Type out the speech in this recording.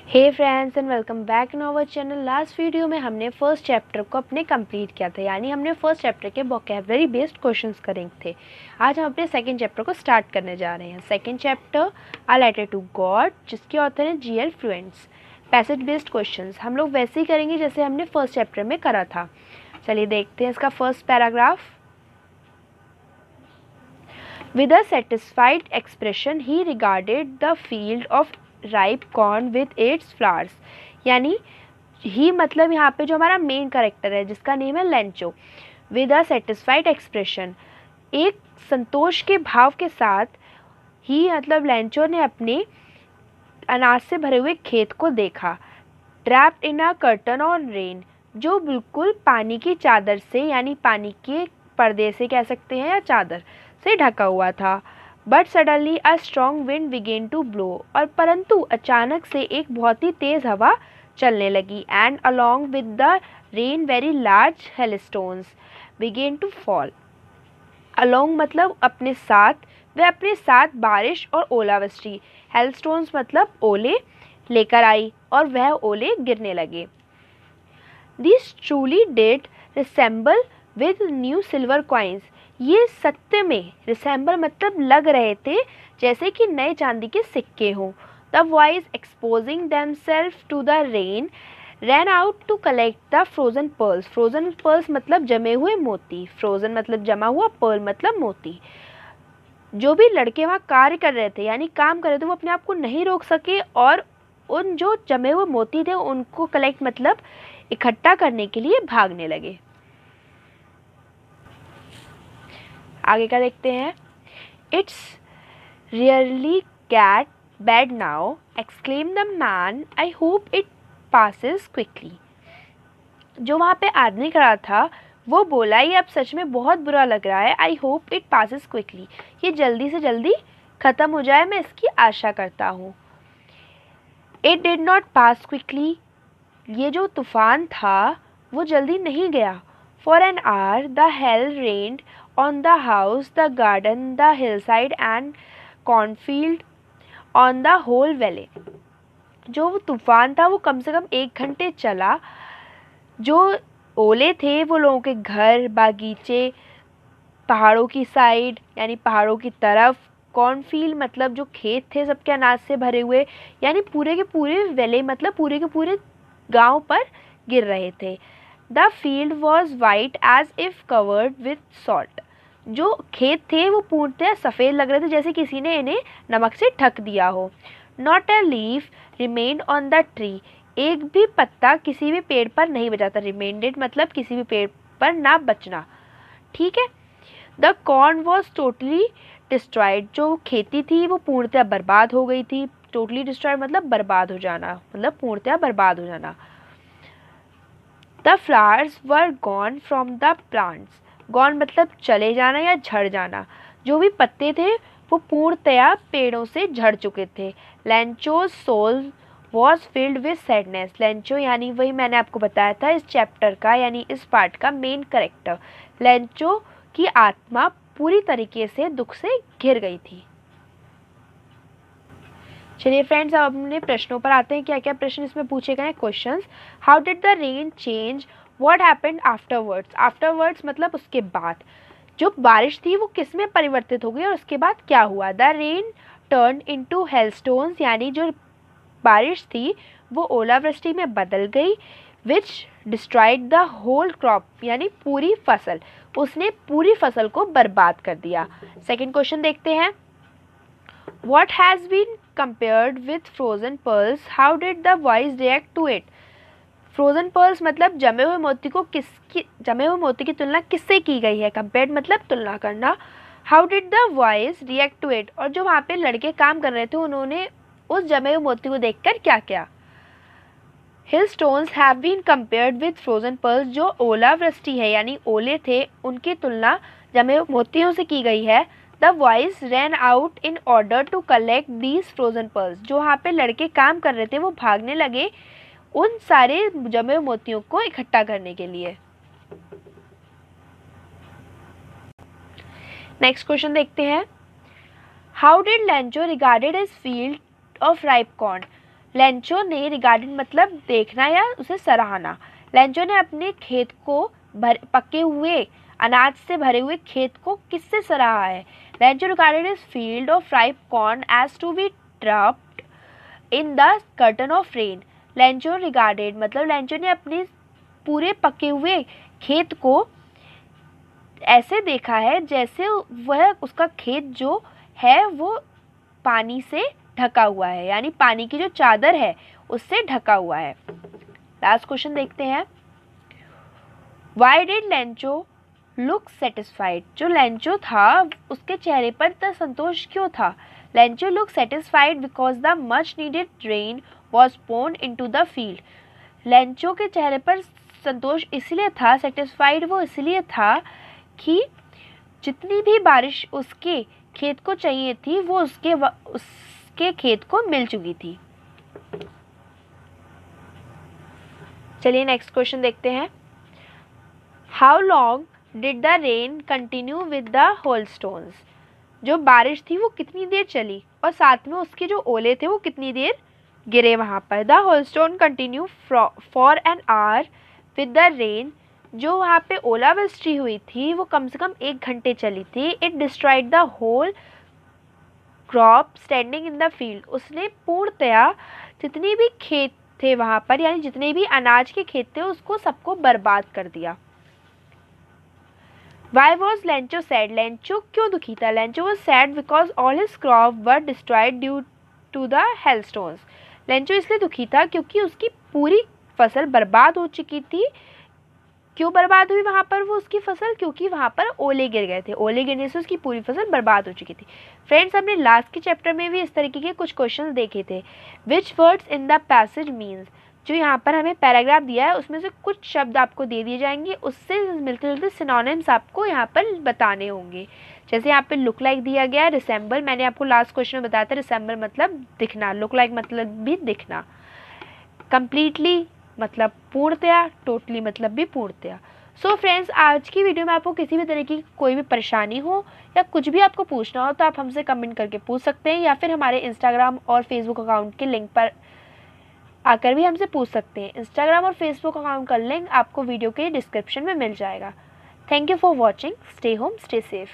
Hey friends and welcome back in our channel. Last video में हमने first chapter को अपने कंप्लीट किया था, यानी हमने फर्स्ट चैप्टर के वोकैबुलरी बेस्ड क्वेश्चंस करेंगे थे। आज हम अपने सेकंड चैप्टर को स्टार्ट करने जा रहे हैं। Second chapter a letter to God, जिसके ऑथर हैं GL Fuentes. Passage based questions हम लोग वैसे ही करेंगे जैसे हमने फर्स्ट चैप्टर में करा था। चलिए देखते हैं इसका first paragraph. With a satisfied expression, he regarded the field of ripe corn with its flowers. यानी ही मतलब यहाँ पे जो हमारा मेन कैरेक्टर है जिसका नेम है Lencho. With a satisfied expression, एक संतोष के भाव के साथ ही मतलब लेंचो ने अपने अनाज से भरे हुए खेत को देखा। Trapped in a curtain on rain, जो बिल्कुल पानी की चादर से यानी पानी के पर्दे से कह सकते हैं या चादर से ढका हुआ था। But suddenly a strong wind began to blow, और परंतु अचानक से एक बहुत ही तेज़ हवा चलने लगी। And along with the rain very large hailstones began to fall. Along मतलब अपने साथ, वह अपने साथ बारिश और ओलावृष्टि, हेलस्टोन्स मतलब ओले लेकर आई और वह ओले गिरने लगे। This truly did resemble with new silver coins, ये सत्य में रिसेंबल मतलब लग रहे थे जैसे कि नए चांदी के सिक्के हों। The boys exposing themselves to the rain ran out to collect the frozen pearls. Frozen pearls मतलब जमे हुए मोती, फ्रोजन मतलब जमा हुआ, पर्ल मतलब मोती। जो भी लड़के वहाँ कार्य कर रहे थे यानी काम कर रहे थे वो अपने आप को नहीं रोक सके और उन जो जमे हुए मोती थे उनको कलेक्ट मतलब इकट्ठा करने के लिए भागने लगे। आगे का देखते हैं। It's really get bad now exclaim the man, I hope it passes quickly. जो वहाँ पे आदमी खड़ा था वो बोला ये अब सच में बहुत बुरा लग रहा है। I hope it passes quickly, ये जल्दी से जल्दी ख़त्म हो जाए, मैं इसकी आशा करता हूँ। It did not pass quickly, ये जो तूफान था वो जल्दी नहीं गया। For an our the hell rained on the house, the garden, the hillside and cornfield, on the whole valley। जो वो तूफान था वो कम से कम 1 घंटे चला। जो ओले थे वो लोगों के घर, बागीचे, पहाड़ों की साइड यानी पहाड़ों की तरफ, कॉर्नफील्ड मतलब जो खेत थे सबके अनाज से भरे हुए, यानी पूरे के पूरे वैले मतलब पूरे के पूरे गांव पर गिर रहे थे। The field was white as if covered with salt, जो खेत थे वो पूर्णतः सफ़ेद लग रहे थे जैसे किसी ने इन्हें नमक से ढक दिया हो। Not a leaf remained on the tree, एक भी पत्ता किसी भी पेड़ पर नहीं बचा था। रिमेंडेड मतलब किसी भी पेड़ पर ना बचना, ठीक है। The corn was totally destroyed, जो खेती थी वो पूर्णतः बर्बाद हो गई थी। टोटली डिस्ट्रॉयड मतलब बर्बाद हो जाना, मतलब पूर्णतः बर्बाद हो जाना। The flowers were gone from the plants, gone मतलब चले जाना या झड़ जाना, जो भी पत्ते थे वो पूर्णतया पेड़ों से झड़ चुके थे। Lencho's soul was filled with sadness, Lencho यानी वही मैंने आपको बताया था इस चैप्टर का यानी इस पार्ट का मेन कैरेक्टर। लेंचो की आत्मा पूरी तरीके से दुख से घिर गई थी। चलिए फ्रेंड्स, अब अपने प्रश्नों पर आते हैं। क्या क्या प्रश्न इसमें पूछे गए हैं questions. How did the rain change, what happened afterwards, afterwards मतलब उसके बाद। जो बारिश थी वो किस में परिवर्तित हो गई और उसके बाद क्या हुआ। द रेन टर्न इनटू हेलस्टोन्स, यानी जो बारिश थी वो ओलावृष्टि में बदल गई। विच डिस्ट्रॉयड द होल क्रॉप, यानी पूरी फसल, उसने पूरी फसल को बर्बाद कर दिया। सेकेंड क्वेश्चन देखते हैं। What has been compared with frozen pearls? How did the boys react to it? Frozen pearls मतलब जमे हुए मोती को जमे हुए मोती की तुलना किससे की गई है। कंपेयर्ड मतलब तुलना करना। How did the boys react to it, और जो वहाँ पे लड़के काम कर रहे थे उन्होंने उस जमे हुए मोती को देखकर क्या किया। Hailstones have been compared with frozen pearls, जो ओलावृष्टि है यानी ओले थे उनकी तुलना जमे हुए मोतियों से की गई है। The boys ran out in order to collect these frozen pearls, जो वहाँ पे लड़के काम कर रहे थे वो भागने लगे उन सारे जमे हुए मोतियों को इकट्ठा करने के लिए। नेक्स्ट क्वेश्चन देखते हैं। How did Lencho regarded his field of ripe corn, Lencho ने रिगार्डेड मतलब देखना या उसे सराहना। लेंचो ने अपने खेत को पके हुए अनाज से भरे हुए खेत को किससे सराहा है? Lencho regarded his field of ripe corn as to be dropped in the curtain of rain. Lencho regarded मतलब लेंचो ने अपने पूरे पके हुए खेत को ऐसे देखा है जैसे वह उसका खेत जो है वो पानी से ढका हुआ है, यानी पानी की जो चादर है उससे ढका हुआ है। लास्ट क्वेश्चन देखते हैं। Why did Lencho look satisfied? जो लेंचो था उसके चेहरे पर इतना संतोष क्यों था? Lencho look satisfied because the much needed rain was poured into the field. Lencho के चेहरे पर संतोष इसलिए था, सेटिस्फाइड वो इसलिए था कि जितनी भी बारिश उसके खेत को चाहिए थी वो उसके खेत को मिल चुकी थी। चलिए नेक्स्ट क्वेश्चन देखते हैं। How long did the rain continue with the hailstones? जो बारिश थी वो कितनी देर चली और साथ में उसके जो ओले थे वो कितनी देर गिरे वहाँ पर? The hailstone continue for an hour with the rain. जो वहाँ पे ओलावृष्टि हुई थी वो कम से कम 1 घंटे चली थी। It destroyed the whole crop standing in the field. उसने पूर्णतया जितनी भी खेत थे वहाँ पर, यानी जितने भी अनाज के खेत थे उसको सबको बर्बाद कर दिया। Why was Lencho sad? Lencho क्यों दुखी था? Lencho was sad because all his crop were destroyed due to the hailstones. Lencho इसलिए दुखी था क्योंकि उसकी पूरी फसल बर्बाद हो चुकी थी। क्यों बर्बाद हुई वहाँ पर वो उसकी फसल? क्योंकि वहाँ पर ओले गिर गए थे। ओले गिरने से उसकी पूरी फसल बर्बाद हो चुकी थी। फ्रेंड्स, हमने लास्ट के चैप्टर में भी इस तरीके के कुछ क्वेश्चंस देखे थे। विच words in the passage means? जो यहाँ पर हमें पैराग्राफ दिया है उसमें से कुछ शब्द आपको दे दिए जाएंगे, उससे मिलते जुलते सिनोनिम्स आपको यहाँ पर बताने होंगे। जैसे यहाँ पे लुक लाइक दिया गया है, रिसेंबल मैंने आपको लास्ट क्वेश्चन में बताया था, रिसेंबल मतलब दिखना, लुक लाइक मतलब भी दिखना, कम्प्लीटली मतलब पूर्णतया, टोटली मतलब भी पूर्णतया। सो फ्रेंड्स, आज की वीडियो में आपको किसी भी तरीके की कोई भी परेशानी हो या कुछ भी आपको पूछना हो तो आप हमसे कमेंट करके पूछ सकते हैं, या फिर हमारे इंस्टाग्राम और फेसबुक अकाउंट के लिंक पर आकर भी हमसे पूछ सकते हैं। इंस्टाग्राम और फेसबुक अकाउंट का लिंक आपको वीडियो के डिस्क्रिप्शन में मिल जाएगा। Thank you for watching. Stay home, stay safe.